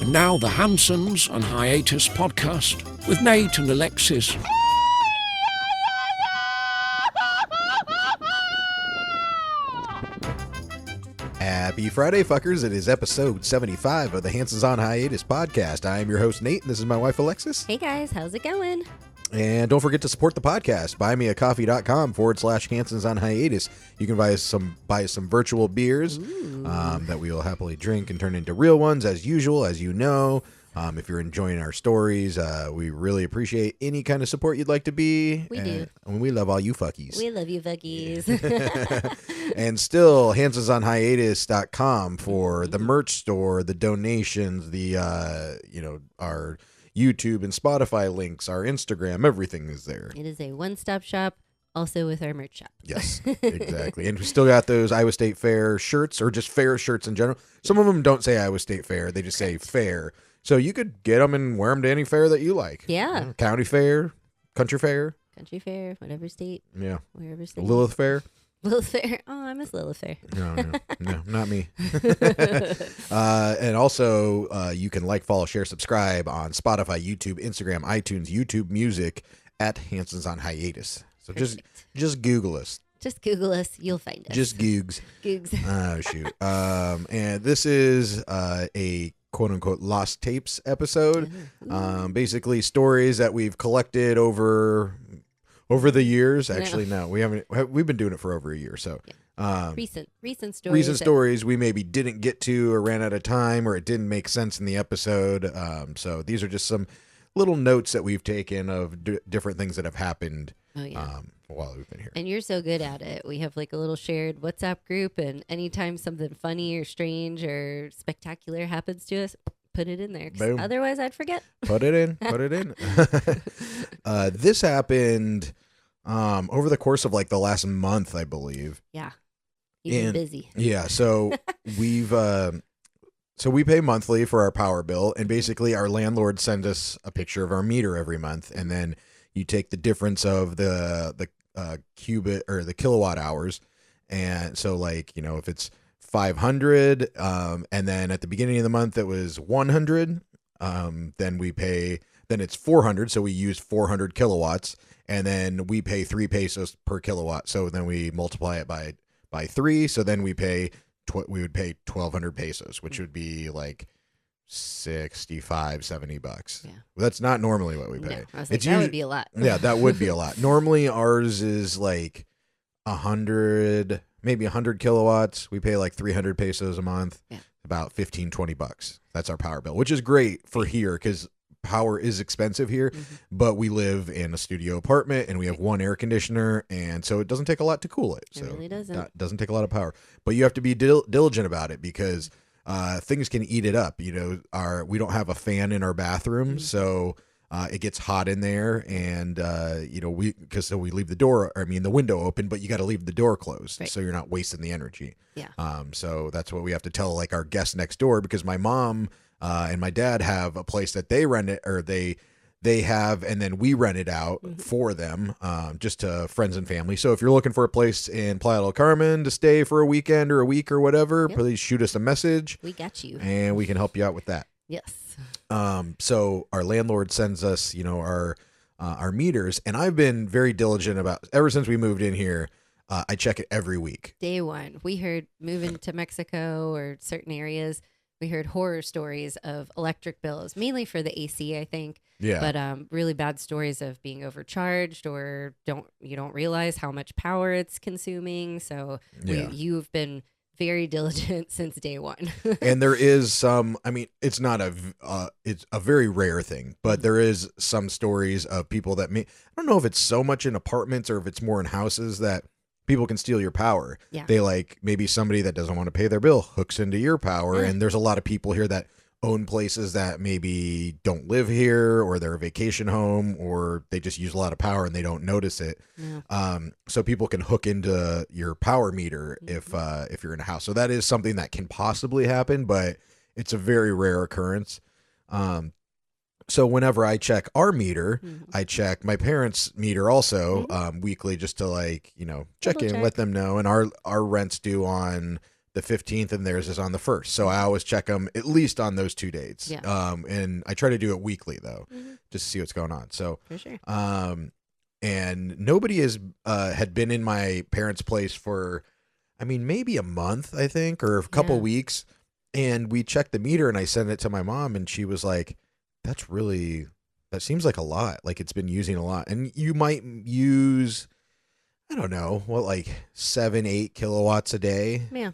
And now the Hansons and Hiatus podcast with Nate and Alexis. Happy Friday, fuckers. It is episode 75 of the Hansons on Hiatus podcast. I am your host, Nate, and this is my wife, Alexis. Hey, guys. How's it going? And don't forget to support the podcast. buymeacoffee.com/Hansons on Hiatus. You can buy us some virtual beers that we will happily drink and turn into real ones, as usual, as you know. If you're enjoying our stories, we really appreciate any kind of support you'd like to be. We do. And we love all you fuckies. We love you, fuckies. And still, hansonsonhiatus.com for the merch store, the donations, the, our YouTube and Spotify links, our Instagram, everything is there. It is a one-stop shop, also with our merch shop. Yes, exactly. And we still got those Iowa State Fair shirts, or just fair shirts in general. Some of them don't say Iowa State Fair. They just say fair. So you could get them and wear them to any fair that you like. Yeah. County fair, country fair. Country fair, whatever state. Yeah. Wherever state. Lilith fair. Lilith fair. Oh, I miss Lilith fair. No, not me. And also, you can like, follow, share, subscribe on Spotify, YouTube, Instagram, iTunes, YouTube Music at Hansons on Hiatus. So Perfect. just Google us. Just Google us. You'll find us. Just Googs. Googs. Oh, shoot. And this is a quote-unquote lost tapes episode. Basically, stories that we've collected over the years. Actually, no, we haven't. We've been doing it for over a year. So recent stories. Recent stories we maybe didn't get to, or ran out of time, or it didn't make sense in the episode. So these are just some little notes that we've taken of different things that have happened while we've been here. And you're so good at it. We have like a little shared WhatsApp group, and anytime something funny or strange or spectacular happens to us, put it in there. 'Cause Boom. Otherwise, I'd forget. Put it in. This happened over the course of like the last month, I believe. Yeah. You've been busy. Yeah. So we pay monthly for our power bill, and basically our landlord sends us a picture of our meter every month, and then you take the difference of the cubit or the kilowatt hours. And so, like, if it's 500, and then at the beginning of the month it was 100, then it's 400. So we use 400 kilowatts, and then we pay 3 pesos per kilowatt. So then we multiply it by 3. So then we would pay 1,200 pesos, which would be like $65-$70. Yeah. Well, that's not normally what we pay. No, I was like, that would be a lot. Yeah, that would be a lot. Normally ours is like 100, maybe 100 kilowatts. We pay like 300 pesos a month. Yeah. About $15-$20. That's our power bill, which is great for here because power is expensive here, but we live in a studio apartment and we have one air conditioner, and so it doesn't take a lot to cool it. It really doesn't. It doesn't take a lot of power, but you have to be diligent about it because things can eat it up. We don't have a fan in our bathroom, so it gets hot in there, and we leave the window open, but you got to leave the door closed, so you're not wasting the energy. Yeah. So that's what we have to tell like our guests next door, because my mom and my dad have a place that they rent it, or they have, and then we rent it out for them, just to friends and family. So if you're looking for a place in Playa del Carmen to stay for a weekend or a week or whatever, please shoot us a message. We got you. And we can help you out with that. Yes. So our landlord sends us, our meters, and I've been very diligent about, ever since we moved in here, I check it every week. Day one, we heard moving to Mexico or certain areas, we heard horror stories of electric bills, mainly for the AC, I think. Yeah. But really bad stories of being overcharged, or you don't realize how much power it's consuming. So you've been very diligent since day one. And there is some, it's not it's a very rare thing, but there is some stories of people that I don't know if it's so much in apartments or if it's more in houses, that people can steal your power. Yeah. They maybe somebody that doesn't want to pay their bill hooks into your power. And there's a lot of people here that own places that maybe don't live here, or they're a vacation home, or they just use a lot of power and they don't notice it. Yeah. So people can hook into your power meter if you're in a house. So that is something that can possibly happen, but it's a very rare occurrence. So whenever I check our meter, I check my parents' meter also weekly, just to check in, let them know. And our rent's due on the 15th and theirs is on the 1st. So I always check them at least on those 2 dates. Yeah. And I try to do it weekly though, just to see what's going on. So, for sure. and nobody had been in my parents' place for, I mean, maybe a month, I think, or a couple weeks. And we checked the meter and I sent it to my mom and she was like, that seems like a lot. Like it's been using a lot. And you might use, I don't know, what, like 7-8 kilowatts a day. Yeah.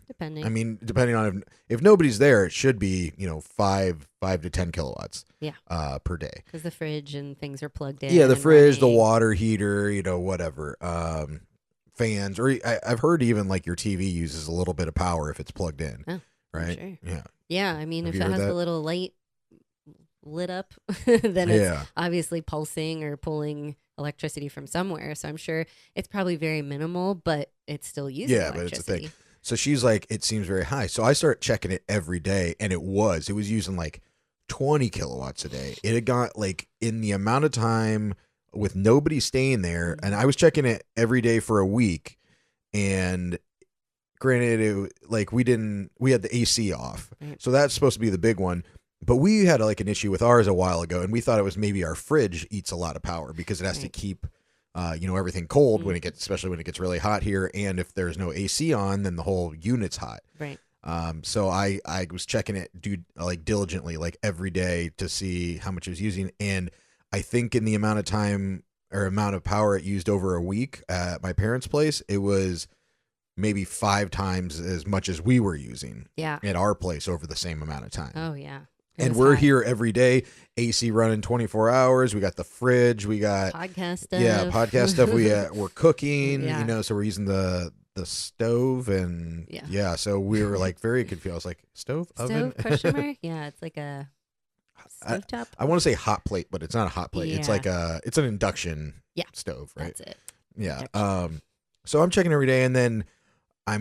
Depending. I mean, depending on if nobody's there, it should be, 5 to 10 kilowatts. Yeah. Per day. Because the fridge and things are plugged in. Yeah, the fridge, the running. water heater, whatever. Fans, or I've heard even like your TV uses a little bit of power if it's plugged in. Oh, right? Sure. Yeah. Yeah. I mean, Have if you it heard has that? the little light lit up, then it's obviously pulsing or pulling electricity from somewhere. So I'm sure it's probably very minimal, but it's still using electricity. But it's a thing. So she's like, it seems very high. So I start checking it every day, and it was using like 20 kilowatts a day. It had got like in the amount of time with nobody staying there, and I was checking it every day for a week. And granted, we had the AC off, so that's supposed to be the big one. But we had like an issue with ours a while ago, and we thought it was maybe our fridge eats a lot of power because it has to keep, everything cold when it gets, especially when it gets really hot here. And if there's no AC on, then the whole unit's hot. Right. So I was checking it, diligently, like every day to see how much it was using. And I think in the amount of time or amount of power it used over a week at my parents' place, it was maybe 5 times as much as we were using at our place over the same amount of time. Oh, yeah. And we're here every day, AC running 24 hours. We got the fridge. We got podcast stuff. Yeah, podcast stuff. We're cooking, so we're using the stove and so we were like very confused. I was like, stove, oven? Question mark? Yeah, it's like a stovetop. I want to say hot plate, but it's not a hot plate. Yeah. It's like it's an induction stove, right? That's it. Yeah. So I'm checking every day, and then I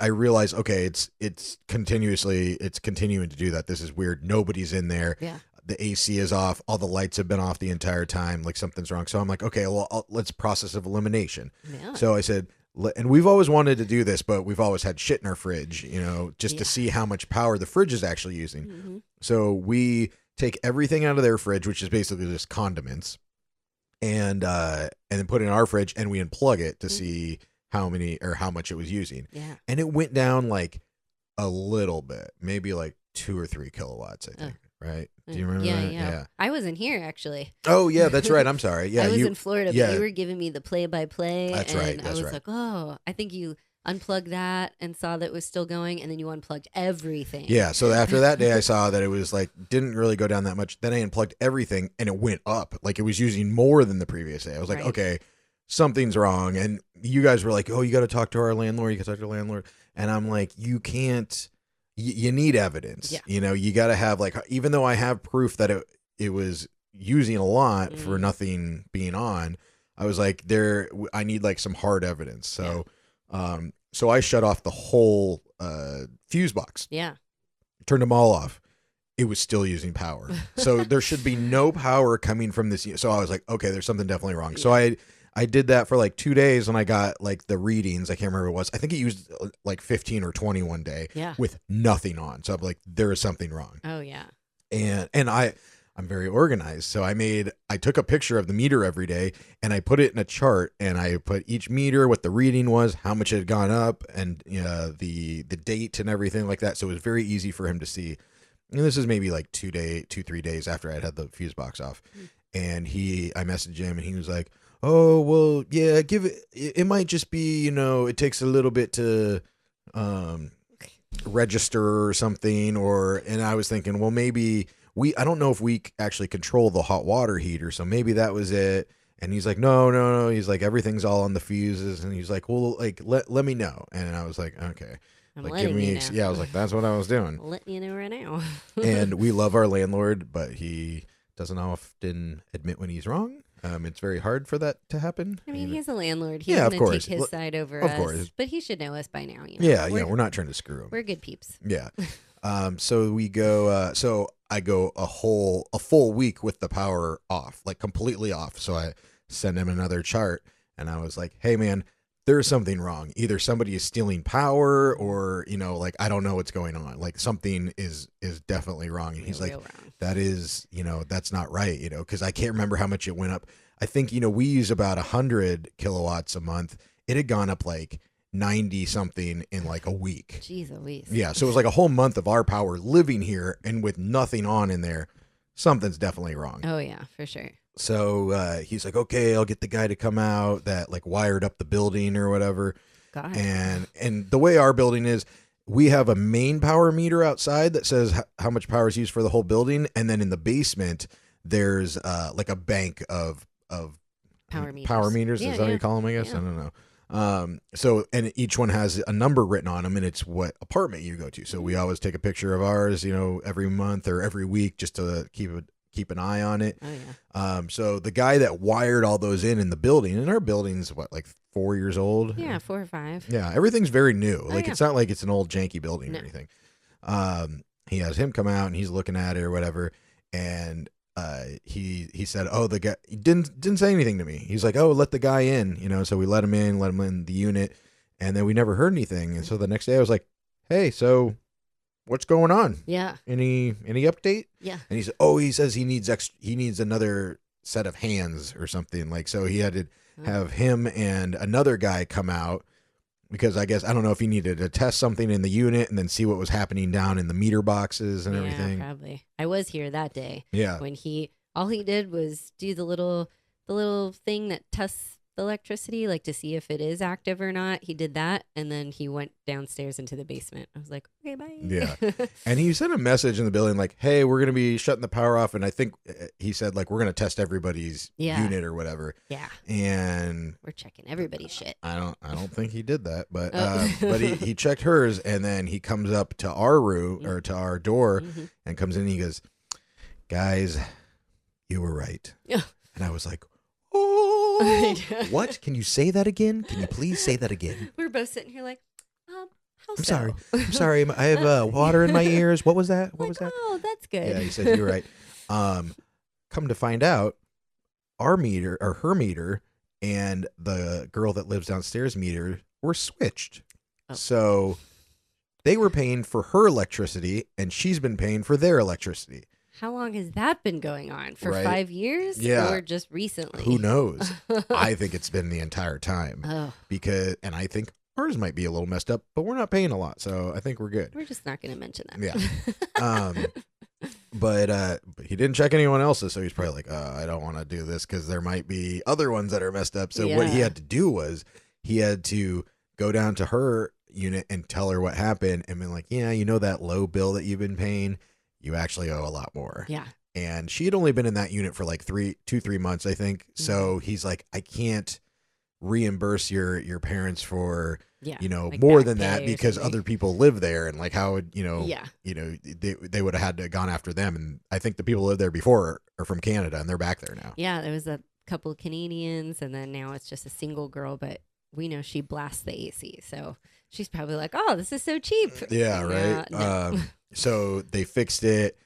realize, okay, it's continuing to do that. This is weird. Nobody's in there. Yeah. The AC is off. All the lights have been off the entire time. Like something's wrong. So I'm like, okay, well, let's process of elimination. Yeah. So I said, and we've always wanted to do this, but we've always had shit in our fridge, just to see how much power the fridge is actually using. Mm-hmm. So we take everything out of their fridge, which is basically just condiments, and then put it in our fridge, and we unplug it to see how much it was using. Yeah. And it went down like a little bit, maybe like 2 or 3 kilowatts, I think. Right? Do you remember that? Yeah. I wasn't here actually. Oh yeah, that's right. I'm sorry. Yeah, I was in Florida, but you were giving me the play-by-play. That's right. That's I was like, oh, I think you unplugged that and saw that it was still going, and then you unplugged everything. Yeah. So after that day, I saw that it was like didn't really go down that much. Then I unplugged everything, and it went up. Like it was using more than the previous day. I was like, okay, something's wrong. And you guys were like, oh, you got to talk to our landlord. You got to talk to our landlord. And I'm like, you can't. You need evidence. Yeah. You got to have even though I have proof that it was using a lot for nothing being on, I was like, I need some hard evidence. So, so I shut off the whole fuse box. Yeah. Turned them all off. It was still using power. So there should be no power coming from this. So I was like, okay, there's something definitely wrong. Yeah. So I did that for 2 days, and I got the readings. I can't remember what it was. I think it used 15 or 20 one day with nothing on. So I'm like, there is something wrong. Oh yeah. And I'm very organized. So I took a picture of the meter every day, and I put it in a chart, and I put each meter, what the reading was, how much it had gone up, and the date and everything like that. So it was very easy for him to see. And this is maybe 3 days after I had the fuse box off. And I messaged him, and he was like, oh, well, yeah, it might just be, it takes a little bit to register or something, and I was thinking, well, maybe I don't know if we actually control the hot water heater, so maybe that was it. And he's like, no, he's like, everything's all on the fuses, and he's like, well, let me know. And I was like, okay. I'm letting you know. Yeah, I was like, that's what I was doing. I'm letting you know right now. And we love our landlord, but he doesn't often admit when he's wrong. It's very hard for that to happen. I mean, he's a landlord. He's going to take his side over us. Of course. But he should know us by now. Yeah, we're not trying to screw him. We're good peeps. Yeah. So we go, I go a full week with the power off, completely off. So I send him another chart, and I was like, hey, man, there's something wrong. Either somebody is stealing power or, you know, like, I don't know what's going on. Like something is definitely wrong. And he's like, that is, you know, that's not right, you know, because I can't remember how much it went up. I think, you know, we use about 100 kilowatts a month. It had gone up like 90 something in like a week. Jeez Louise. Yeah. So it was like a whole month of our power living here, and with nothing on in there, something's definitely wrong. Oh yeah, for sure. So he's like, okay, I'll get the guy to come out that like wired up the building or whatever. God. And the way our building is, we have a main power meter outside that says how much power is used for the whole building. And then in the basement, there's like a bank of power meters. Power meters. Yeah, is that what you call them, I guess? Yeah. I don't know. So, and each one has a number written on them, and it's what apartment you go to. So we always take a picture of ours, you know, every month or every week just to keep an eye on it. Oh yeah. So the guy that wired all those in the building, and our building's what, like 4 years old? Yeah, 4 or 5. Yeah, everything's very new. Like, yeah. It's not like it's an old janky building or anything. He has him come out and he's looking at it or whatever, and he said, oh, the guy, he didn't say anything to me. He's like, oh, let the guy in, you know. So we let him in the unit, and then we never heard anything. And so the next day I was like, hey, so what's going on? Yeah. Any update? Yeah. And he said, oh, he says he needs another set of hands or something. Like, so he had to have him and another guy come out, because I guess, I don't know if he needed to test something in the unit and then see what was happening down in the meter boxes and everything. Probably. I was here that day. Yeah. When all he did was do the little thing that tests the electricity, like to see if it is active or not. He did that, and then he went downstairs into the basement. I was like, okay, bye. Yeah. And he sent a message in the building like, hey, we're going to be shutting the power off. And I think he said, like, we're going to test everybody's unit or whatever. Yeah. And we're checking everybody's shit. I don't think he did that, but but he checked hers, and then he comes up to our room or to our door and comes in and he goes, guys, you were right. And I was like, oh, what? Can you say that again? Can you please say that again? We're both sitting here like, how I'm so? sorry. I'm sorry. I have water in my ears. What was that? What was that? Oh, that's good. Yeah, he said you're right. Come to find out, our meter or her meter and the girl that lives downstairs meter were switched. Oh. So they were paying for her electricity, and she's been paying for their electricity. How long has that been going on? For Right. 5 years? Yeah. Or just recently? Who knows? I think it's been the entire time. Oh. And I think ours might be a little messed up, but we're not paying a lot, so I think we're good. We're just not going to mention that. Yeah. But he didn't check anyone else's, so he's probably like, I don't want to do this because there might be other ones that are messed up. So what he had to do was he had to go down to her unit and tell her what happened and been like, yeah, you know that low bill that you've been paying? You actually owe a lot more. Yeah. And she had only been in that unit for like 3 months, I think. So he's like, I can't reimburse your parents for, you know, like more than that because other people live there, and like how would, you know, they would have had to have gone after them. And I think the people who lived there before are from Canada, and they're back there now. Yeah. There was a couple of Canadians, and then now it's just a single girl, but we know she blasts the AC. So she's probably like, oh, this is so cheap. Yeah. Right. No. So they fixed it.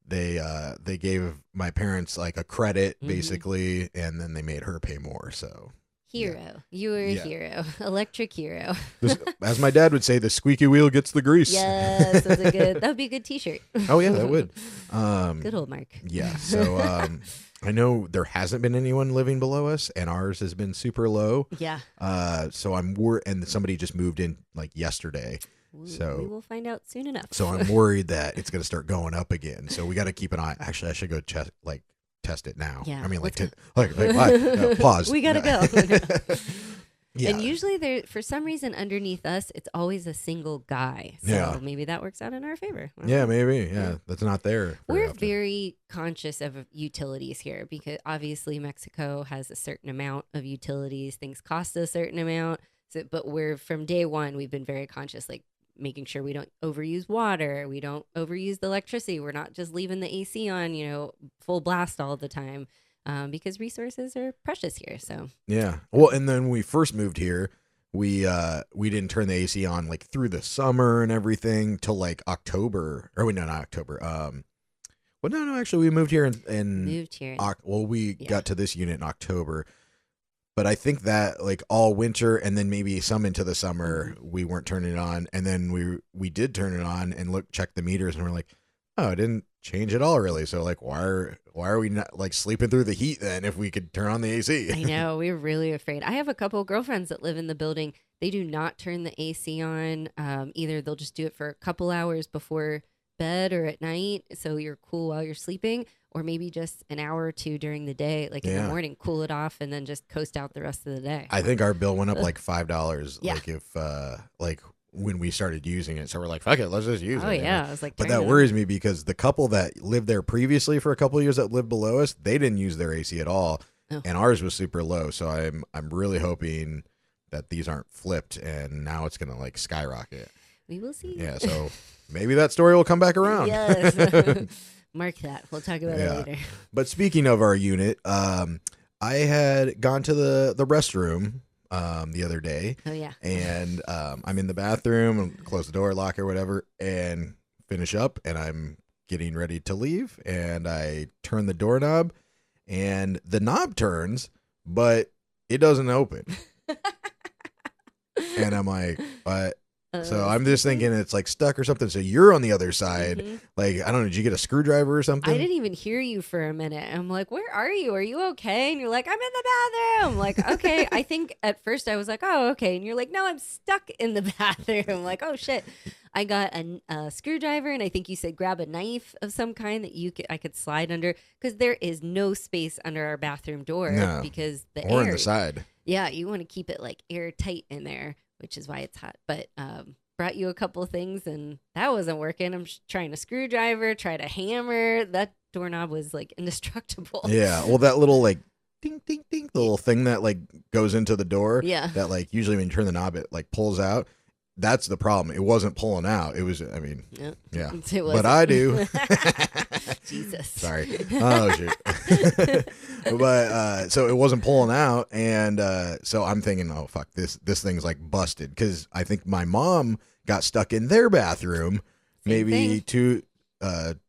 They gave my parents like a credit basically, and then they made her pay more. So hero, you were a hero, electric hero. As my dad would say, the squeaky wheel gets the grease. Yes, that would be a good T-shirt. Oh yeah, that would. Good old Mark. Yeah. So I know there hasn't been anyone living below us, and ours has been super low. Yeah. So I'm worried, and somebody just moved in like yesterday. So we will find out soon enough. So I'm worried that it's going to start going up again. So we got to keep an eye. Actually, I should go test it now. Yeah. I mean, pause. We got to go. Yeah. And usually for some reason underneath us, it's always a single guy. So maybe that works out in our favor. Yeah, maybe. Yeah. That's not there. We're very conscious of utilities here because obviously Mexico has a certain amount of utilities. Things cost a certain amount. So, but from day one, we've been very conscious, like making sure we don't overuse water. We don't overuse the electricity. We're not just leaving the AC on, full blast all the time. Because resources are precious here. So yeah. Well, and then when we first moved here, we didn't turn the AC on like through the summer and everything till like October. Or not October. No. Actually, we moved here moved here. We got to this unit in October. But I think that like all winter and then maybe some into the summer, we weren't turning it on. And then we did turn it on and check the meters and we're like, oh, it didn't change at all really. So like, why are we not like sleeping through the heat then if we could turn on the AC? I know. We were really afraid. I have a couple of girlfriends that live in the building. They do not turn the AC on. Either they'll just do it for a couple hours before bed or at night so you're cool while you're sleeping, or maybe just an hour or two during the day, like in the morning, cool it off and then just coast out the rest of the day. I think our bill went up like $5 Yeah. like if like when we started using it. So we're like, fuck it, let's just use it. Oh yeah. I was like, But turn that it worries me because the couple that lived there previously for a couple of years that lived below us, they didn't use their AC at all. Oh. And ours was super low. So I'm really hoping that these aren't flipped and now it's gonna like skyrocket. We will see. Yeah, so maybe that story will come back around. Yes. Mark that. We'll talk about it later. But speaking of our unit, I had gone to the restroom the other day. Oh yeah. And I'm in the bathroom and close the door, lock or whatever, and finish up. And I'm getting ready to leave. And I turn the doorknob, and the knob turns, but it doesn't open. And I'm like, what? So I'm just thinking it's like stuck or something. So you're on the other side. Mhm. Like, I don't know. Did you get a screwdriver or something? I didn't even hear you for a minute. I'm like, where are you? Are you okay? And you're like, I'm in the bathroom. I'm like, okay. I think at first I was like, oh, okay. And you're like, no, I'm stuck in the bathroom. I'm like, oh, shit. I got a screwdriver, and I think you said grab a knife of some kind that I could slide under, because there is no space under our bathroom door. No. Because the or air. on the side. Yeah, you want to keep it like airtight in there, which is why it's hot. But brought you a couple things, and that wasn't working. I'm trying to screwdriver, try to hammer. That doorknob was like indestructible. Yeah. Well, that little like ding, ding, ding, the little thing that like goes into the door. Yeah. That like usually when you turn the knob, it like pulls out. That's the problem. It wasn't pulling out. It was, I mean, Yep. yeah. It But I do. Jesus. Sorry. Oh, shoot. But so it wasn't pulling out. And so I'm thinking, oh, fuck, this thing's like busted. Because I think my mom got stuck in their bathroom maybe thing.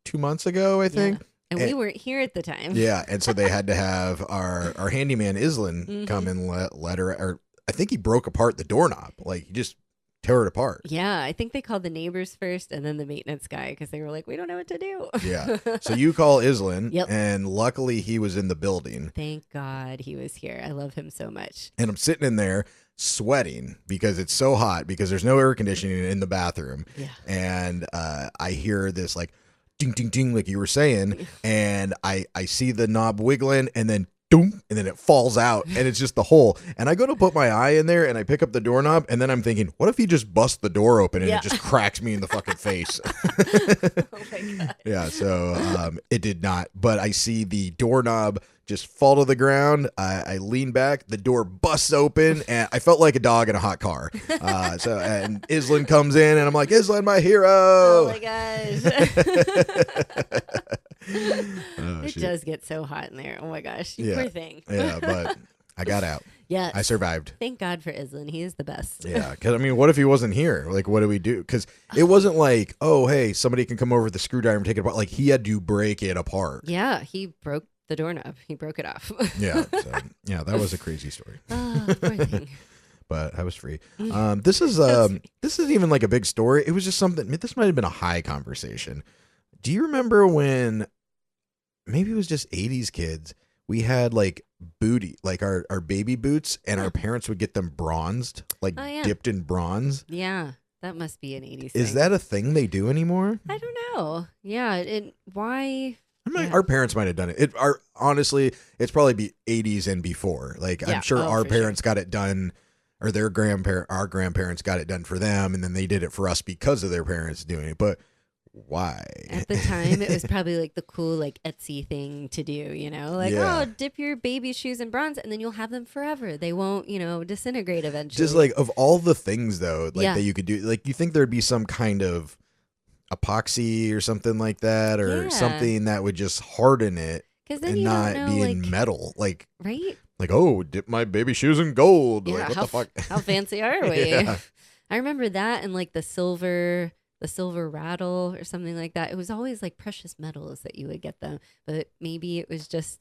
2 months ago, I think. Yeah. And we weren't here at the time. Yeah. And so they had to have our handyman, Islan, come and let her, or I think he broke apart the doorknob. Like, he just tore it apart. Yeah, I think they called the neighbors first and then the maintenance guy, because they were like, we don't know what to do. Yeah. So you call Islan, Yep. and luckily he was in the building. Thank God he was here. I love him so much. And I'm sitting in there sweating because it's so hot because there's no air conditioning in the bathroom. Yeah. And I hear this like ding, ding, ding, like you were saying. And I see the knob wiggling, and then doom, and then it falls out, and it's just the hole. And I go to put my eye in there, and I pick up the doorknob, and then I'm thinking, what if he just busts the door open and it just cracks me in the fucking face? Oh my God. Yeah, so it did not. But I see the doorknob just fall to the ground. I lean back, the door busts open, and I felt like a dog in a hot car. And Islan comes in, and I'm like, Islan, my hero. Oh my gosh. It shoot. does get so hot in there. Oh my gosh. You Yeah. poor thing. Yeah, but I got out. Yes. I survived. Thank God for Islan. He is the best. Yeah, because I mean, what if he wasn't here? Like, what do we do? Because it wasn't like, oh, hey, somebody can come over with the screwdriver and take it apart. Like, he had to break it apart. Yeah, he broke the doorknob. He broke it off. Yeah, so, yeah, that was a crazy story. Oh, poor thing. But I was free. This is even like a big story. It was just something. This might have been a high conversation. Do you remember when? Maybe it was just 80s kids. We had like booty, like our baby boots, and our parents would get them bronzed, like dipped in bronze. Yeah, that must be an 80s Is thing. that a thing they do anymore? I don't know. Yeah, why? Our parents might have done it. Honestly, it's probably be 80s and before. Like, I'm sure our parents got it done, or our grandparents got it done for them, and then they did it for us because of their parents doing it. But why? At the time, it was probably like the cool, like Etsy thing to do, you know? Like, oh, dip your baby shoes in bronze, and then you'll have them forever. They won't, disintegrate eventually. Just like, of all the things, though, like that you could do, like, you think there'd be some kind of epoxy or something like that, or something that would just harden it and not be in metal. Like, right? Like, oh, dip my baby shoes in gold. Yeah, like, what the fuck? How fancy are we? Yeah. I remember that, and like the silver rattle or something like that. It was always like precious metals that you would get them, but maybe it was just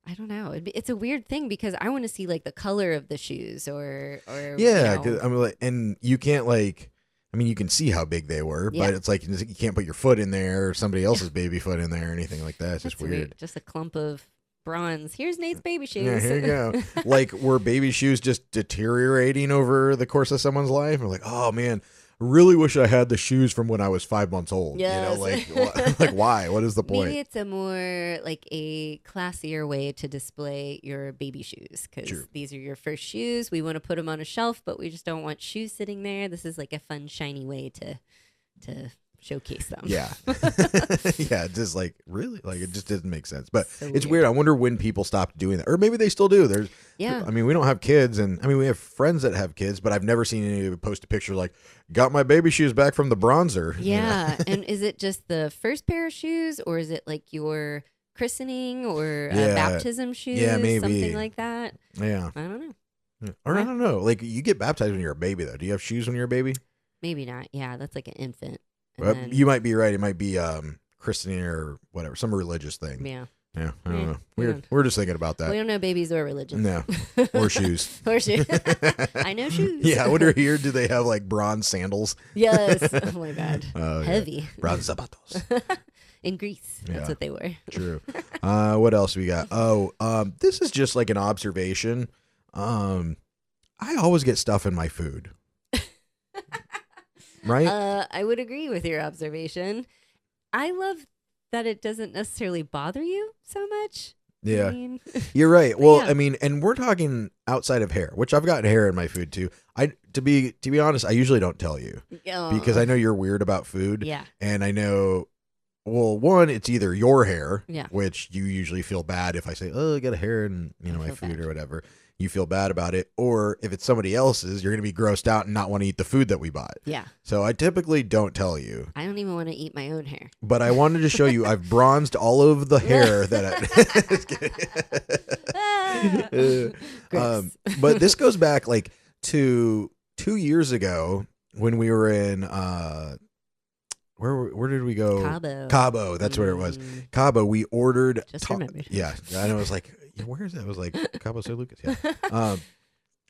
I don't know. It's a weird thing because I want to see like the color of the shoes or Yeah, you know. I mean, like, and you can't like. I mean, you can see how big they were, Yeah. but it's like you can't put your foot in there or somebody else's baby foot in there or anything like that. It's just That's weird. Just a clump of bronze. Here's Nate's baby shoes. Yeah, here you go. Like, were baby shoes just deteriorating over the course of someone's life? We're like, oh man, I really wish I had the shoes from when I was 5 months old. Yes. You know, like why? What is the point? Maybe it's a more like a classier way to display your baby shoes because True. these are your first shoes. We want to put them on a shelf, but we just don't want shoes sitting there. This is like a fun, shiny way to showcase them. Yeah. Yeah, just like really, like it just doesn't make sense. But So it's weird. I wonder when people stopped doing that. Or maybe they still do. Yeah. I mean, we don't have kids, and I mean we have friends that have kids, but I've never seen anybody post a picture like, got my baby shoes back from the bronzer. you know? Yeah. And is it just the first pair of shoes or is it like your christening or Yeah. baptism shoes? Yeah, maybe. Something like that. Yeah. I don't know. Yeah. Or I don't know. Like you get baptized when you're a baby though. Do you have shoes when you're a baby? Maybe not. Yeah. That's like an infant. And Well, then- you might be right. It might be christening or whatever, some religious thing. yeah. Yeah, I don't Yeah, know. we We're don't- we're just thinking about We that. don't know babies or religion. No, or shoes. Or shoes. I know shoes. Yeah, I wonder here, do they have like bronze sandals? Yes. Oh my God. Oh, yeah. Heavy. Bronze zapatos. In Greece. That's Yeah. what they were. True. What else we got? This is just like an observation. I always get stuff in my food. Right? I would agree with your observation. I love that it doesn't necessarily bother you so much. Yeah. I mean, You're right. Well, yeah. I mean, and we're talking outside of hair, which I've got hair in my food too. To be honest, I usually don't tell you because I know you're weird about food. Yeah. And I know, well, one, it's either your hair, Yeah. which you usually feel bad if I say, oh, I got a hair in my feel food bad. or whatever. You feel bad about it. Or if it's somebody else's, you're going to be grossed out and not want to eat the food that we bought. Yeah. So I typically don't tell you. I don't even want to eat my own hair. But I wanted to show you I've bronzed all of the hair that I. Just kidding. Gross. But this goes back like to 2 years ago when we were in where did we go? Cabo, that's where it was. Cabo. We ordered. Just remembered. Yeah, I know. It was like, where is that? It was like Cabo San Lucas. Yeah.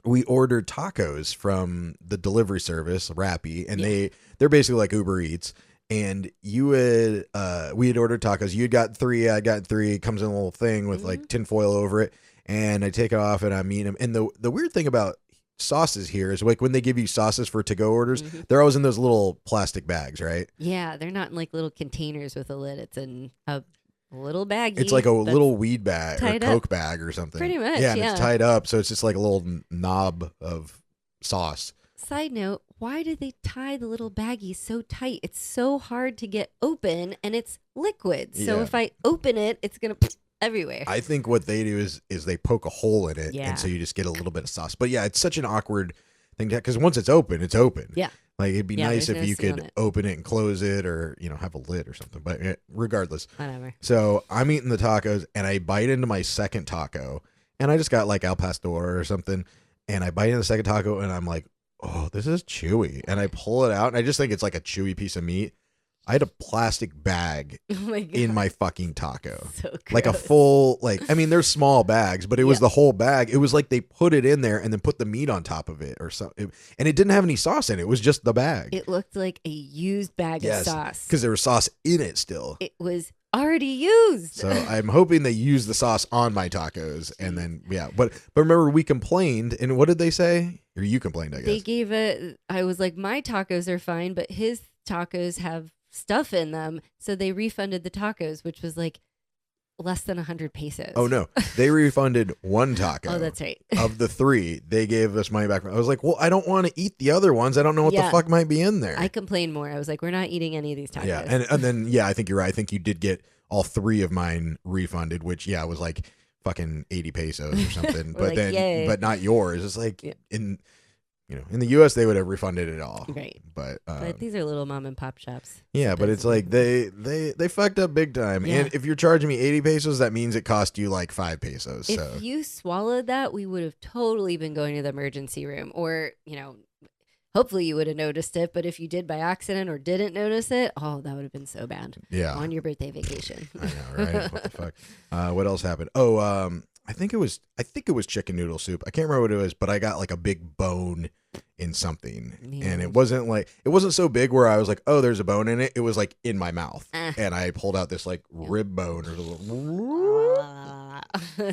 We ordered tacos from the delivery service, Rappi, and they're basically like Uber Eats. And we had ordered tacos. You had gotten 3, I got 3. It comes in a little thing with like tinfoil over it. And I take it off and I'm eating them. And the weird thing about sauces here is like when they give you sauces for to-go orders, they're always in those little plastic bags, right? Yeah, they're not in like little containers with a lid. It's in a little baggie. It's like a that's little weed bag or tied up. Coke bag or something. Pretty much, Yeah, and yeah. it's tied up. So it's just like a little knob of sauce. Side note, why did they tie the little baggie so tight? It's so hard to get open and it's liquid. So Yeah. if I open it, it's going to everywhere. I think what they do is they poke a hole in it, Yeah. and so you just get a little bit of sauce. But yeah, it's such an awkward thing to, because once it's open, it's open. Yeah. Like it'd be Yeah, nice there's if no you seal on could it. open it and close it, or have a lid or something. But regardless, Whatever. so I'm eating the tacos, and I bite into my second taco, and I just got like al pastor or something, and I bite into the second taco, and I'm like, oh, this is chewy, and I pull it out, and I just think it's like a chewy piece of meat. I had a plastic bag Oh my God. in my fucking taco. So Like a gross. full, I mean, there's small bags, but it was Yeah. the whole bag. It was like they put it in there and then put the meat on top of it or something. And it didn't have any sauce in it. It was just the bag. It looked like a used bag Yes, of sauce. because there was sauce in it still. It was already used. So I'm hoping they use the sauce on my tacos. And then, yeah. But remember, we complained. And what did they say? Or you complained, I guess. They gave I was like, my tacos are fine, but his tacos have stuff in them. So they refunded the tacos, which was like less than 100 pesos. Oh, no. They refunded one taco. Oh, that's right. Of the 3, they gave us money back. I was like, well, I don't want to eat the other ones. I don't know what the Yeah. fuck might be in there. I complained more. I was like, we're not eating any of these tacos. Yeah, and then I think you're right. I think you did get all 3 of mine refunded, which was like fucking 80 pesos or something. We're But like, then, yay. but not yours. It's like Yeah. in the U.S. they would have refunded it all. Right. But But these are little mom and pop shops. yeah, but it's like they fucked up big time. Yeah. And if you're charging me 80 pesos, that means it cost you like 5 pesos. So If you swallowed that, we would have totally been going to the emergency room or, hopefully you would have noticed it. But if you did by accident or didn't notice it, oh, that would have been so bad. Yeah. On your birthday vacation. I know, right? What the fuck? What else happened? Oh, I think it was chicken noodle soup. I can't remember what it was, but I got like a big bone in something, and it wasn't so big where I was like, oh, there's a bone in it. It was like in my mouth, and I pulled out this like rib bone or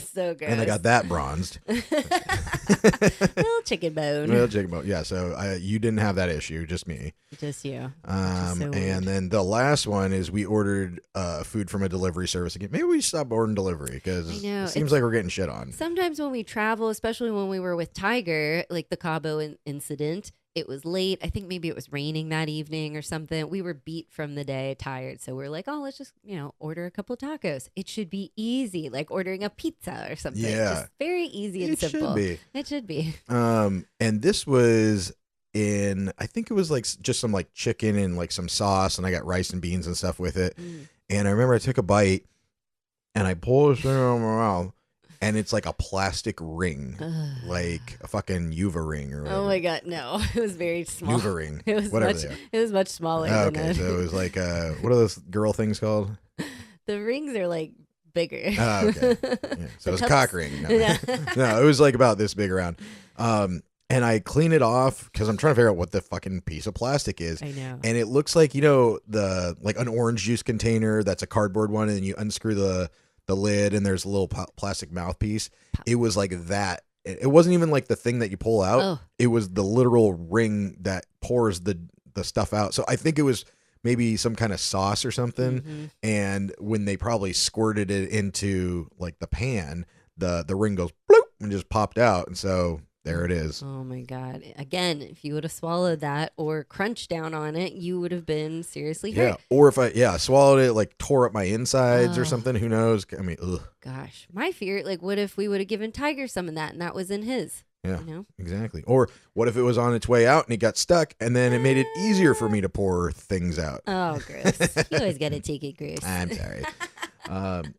so gross. and I got that bronzed. Little chicken bone. Little chicken bone. Yeah. So you didn't have that issue, just me. Just you. And then the last one is we ordered food from a delivery service again. Maybe we stop ordering delivery because it seems like we're getting shit on. Sometimes when we travel, especially when we were with Tiger, like the Cabo incident, it was late. I think maybe it was raining that evening or something. We were beat from the day, tired. So we're like, oh, let's just, order a couple tacos. It should be easy, like ordering a pizza or something. Yeah. Just very easy and simple. It should be. And this was I think it was like just some like chicken and like some sauce, and I got rice and beans and stuff with it. And I remember I took a bite and I pulled this thing out of my mouth, and it's like a plastic ring, like a fucking Uva ring or whatever. Oh my God, no. It was very small. Uva ring. It was whatever it was much smaller than that. So it was like, what are those girl things called? The rings are like bigger. Oh, okay. Yeah. So it was a cock ring. No. Yeah. No, it was like about this big around. And I clean it off because I'm trying to figure out what the fucking piece of plastic is. I know. And it looks like, the like an orange juice container that's a cardboard one, and then you unscrew the lid and there's a little plastic mouthpiece. It was like that. It wasn't even like the thing that you pull out. Oh. It was the literal ring that pours the stuff out. So I think it was maybe some kind of sauce or something. Mm-hmm. And when they probably squirted it into like the pan, the ring goes bloop and just popped out. And so there it is. Oh my God. Again, if you would have swallowed that or crunched down on it, you would have been seriously hurt. Yeah. Or if I swallowed it, like tore up my insides or something, who knows? I mean, ugh. Gosh, my fear, like what if we would have given Tiger some of that and that was in his? Yeah, exactly. Or what if it was on its way out and it got stuck and then it made it easier for me to pour things out? Oh, gross. You always got to take it gross. I'm sorry.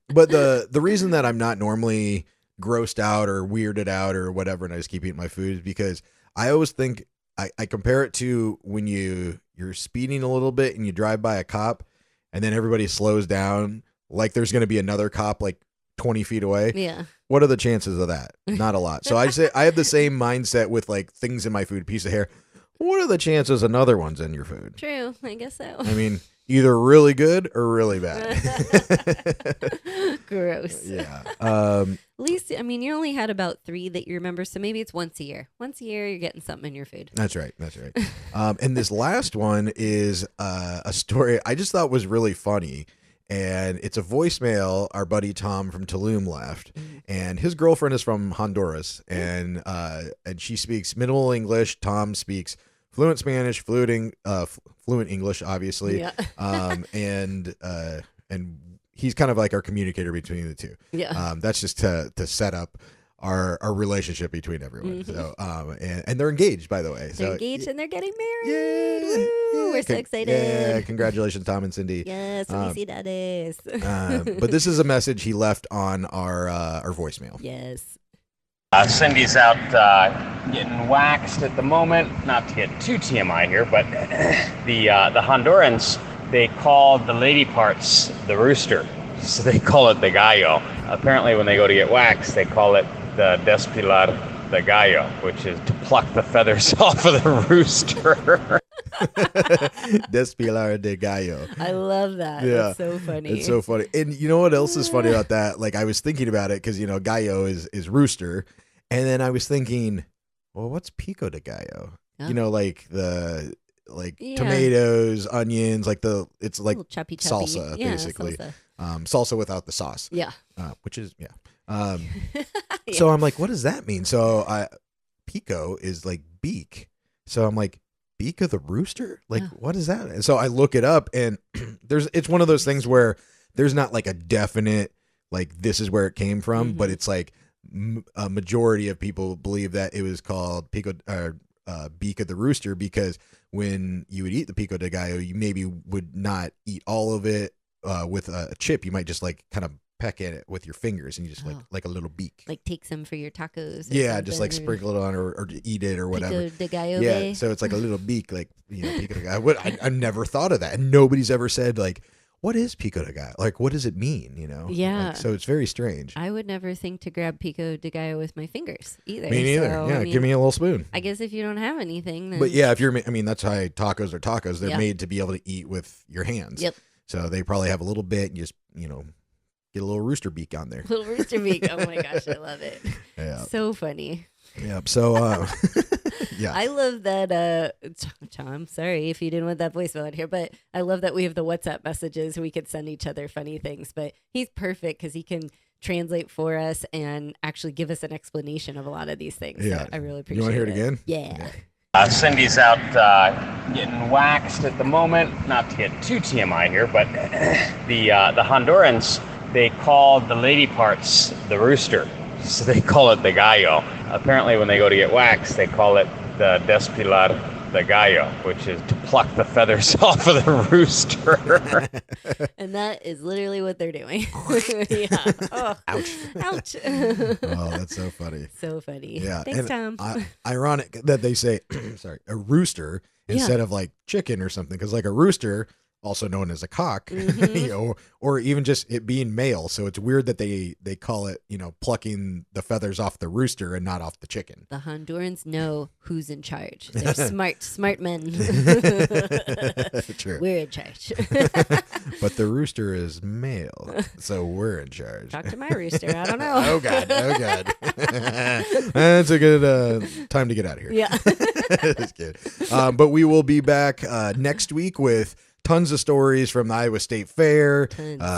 But the reason that I'm not normally grossed out or weirded out or whatever and I just keep eating my food is because I always think I compare it to when you're speeding a little bit and you drive by a cop and then everybody slows down like there's going to be another cop like 20 feet away. Yeah. What are the chances of that? Not a lot. So I say I have the same mindset with like things in my food, piece of hair. What are the chances another one's in your food? True. I guess so. I mean, either really good or really bad. Gross. Yeah. At least, I mean, you only had about 3 that you remember, so maybe it's once a year. Once a year, you're getting something in your food. That's right. And this last one is a story I just thought was really funny. And it's a voicemail our buddy Tom from Tulum left. And his girlfriend is from Honduras. And she speaks minimal English. Tom speaks fluent Spanish, fluent English, obviously. Yeah. And he's kind of like our communicator between the two. Yeah. That's just to set up our relationship between everyone. So and they're engaged, by the way. They're engaged and they're getting married. Yeah. We're so excited. Yeah, congratulations, Tom and Cindy. Yes, we see that is. But this is a message he left on our voicemail. Yes. Cindy's out getting waxed at the moment. Not to get too TMI here, but the Hondurans, they call the lady parts the rooster. So they call it the gallo. Apparently when they go to get waxed, they call it the despilar de gallo, which is to pluck the feathers off of the rooster. Despilar de gallo. I love that. Yeah. It's so funny. It's so funny. And you know what else is funny about that? Like I was thinking about it because, gallo is rooster. And then I was thinking, well, what's pico de gallo? Oh. Like the tomatoes, onions, it's like choppy. salsa, basically. Salsa. Salsa without the sauce. Yeah. Which is, yeah. So I'm like, what does that mean? So pico is like beak. So I'm like, beak of the rooster? Like, what is that? And so I look it up and it's one of those things where there's not like a definite, like this is where it came from, but it's like a majority of people believe that it was called pico or beak of the rooster because when you would eat the pico de gallo, you maybe would not eat all of it with a chip. You might just like kind of peck at it with your fingers, and you just like a little beak. Like take some for your tacos. Yeah, just like sprinkle it on or eat it or whatever. Pico de gallo. Yeah, so it's like a little beak, like pico de gallo. I never thought of that, and nobody's ever said like, what is pico de gallo? Like, what does it mean? Yeah. Like, so it's very strange. I would never think to grab pico de gallo with my fingers either. Me neither. So, yeah, give me a little spoon. I guess if you don't have anything, then... But yeah, that's how tacos are tacos. They're made to be able to eat with your hands. Yep. So they probably have a little bit, and just get a little rooster beak on there. Little rooster beak. Oh my gosh, I love it. Yeah. So funny. Yep. So, yeah. I love that, Tom, sorry if you didn't want that voicemail in here, but I love that we have the WhatsApp messages. We could send each other funny things, but he's perfect because he can translate for us and actually give us an explanation of a lot of these things. Yeah. So I really appreciate it. You want to hear it again? Yeah. Cindy's out getting waxed at the moment. Not to get too TMI here, but the Hondurans, they call the lady parts the rooster. So they call it the gallo. Apparently when they go to get waxed, they call it the despilar de gallo, which is to pluck the feathers off of the rooster. And that is literally what they're doing. Yeah. Oh, ouch. Ouch. Oh, that's so funny. So funny. Yeah. Thanks, and Tom. Ironic that they say, a rooster instead of like chicken or something. Because like a rooster, also known as a cock, or even just it being male. So it's weird that they call it, plucking the feathers off the rooster and not off the chicken. The Hondurans know who's in charge. They're smart men. True. We're in charge. But the rooster is male, so we're in charge. Talk to my rooster. I don't know. Oh God. That's a good time to get out of here. Yeah. Just kidding. But we will be back next week with tons of stories from the Iowa State Fair,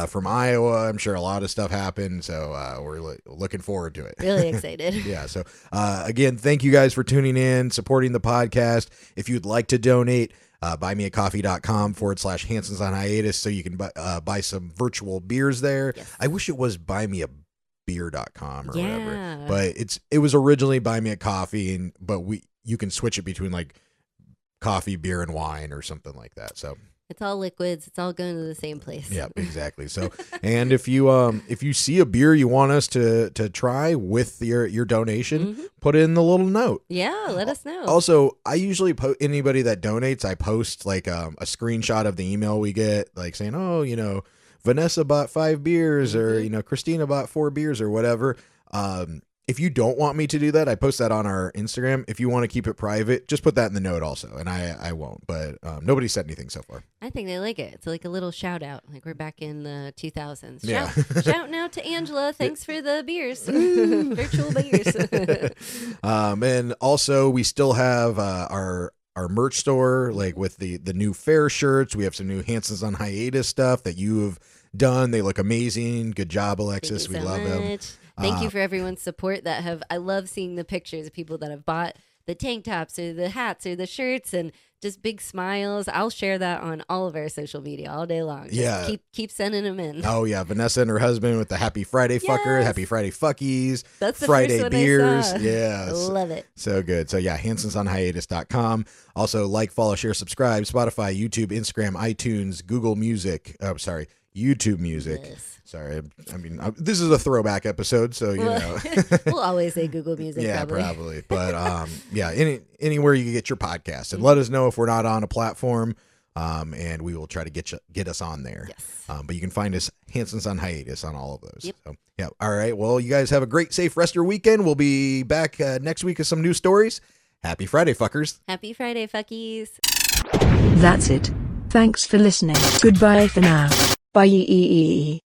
from Iowa. I'm sure a lot of stuff happened, so we're looking forward to it. Really excited. Yeah, so again, thank you guys for tuning in, supporting the podcast. If you'd like to donate, buymeacoffee.com/Hansons on Hiatus, so you can buy some virtual beers there. Yes. I wish it was buymeabeer.com or Yeah. whatever, but it was originally Buy Me a Coffee, but you can switch it between like coffee, beer, and wine or something like that. So It's all liquids. It's all going to the same place. yeah, exactly. So, and if you see a beer you want us to try with your donation, put in the little note. Yeah, let us know. Also, I usually anybody that donates, I post like a screenshot of the email we get, like saying, oh, Vanessa bought 5 beers, or Christina bought 4 beers, or whatever. If you don't want me to do that, I post that on our Instagram. If you want to keep it private, just put that in the note also, and I won't. But nobody said anything so far. I think they like it. It's like a little shout out. Like we're back in the 2000s. Yeah. Shouting out to Angela. Thanks for the beers. Virtual beers. And also, we still have our merch store, like with the new fair shirts. We have some new Hansons on Hiatus stuff that you have done. They look amazing. Good job, Alexis. Thank you We so love them. much. Thank you for everyone's support I love seeing the pictures of people that have bought the tank tops or the hats or the shirts, and just big smiles. I'll share that on all of our social media all day long. Just keep sending them in. Oh yeah, Vanessa and her husband with the Happy Friday fucker, Yes. Happy Friday fuckies, That's the Friday first one beers. I saw. Yeah, Love it. so good. So yeah, hansonsonhiatus.com. Also like, follow, share, subscribe, Spotify, YouTube, Instagram, iTunes, Google Music. Oh, sorry, YouTube Music. Yes. Sorry, I mean this is a throwback episode, so We'll always say Google Music. yeah, probably. But yeah, anywhere you can get your podcast, and let us know if we're not on a platform, and we will try to get us on there. Yes. But you can find us Hansons on Hiatus on all of those. Yep. So, yeah. All right. Well, you guys have a great, safe rest of your weekend. We'll be back next week with some new stories. Happy Friday, fuckers. Happy Friday, fuckies. That's it. Thanks for listening. Goodbye for now. Bye.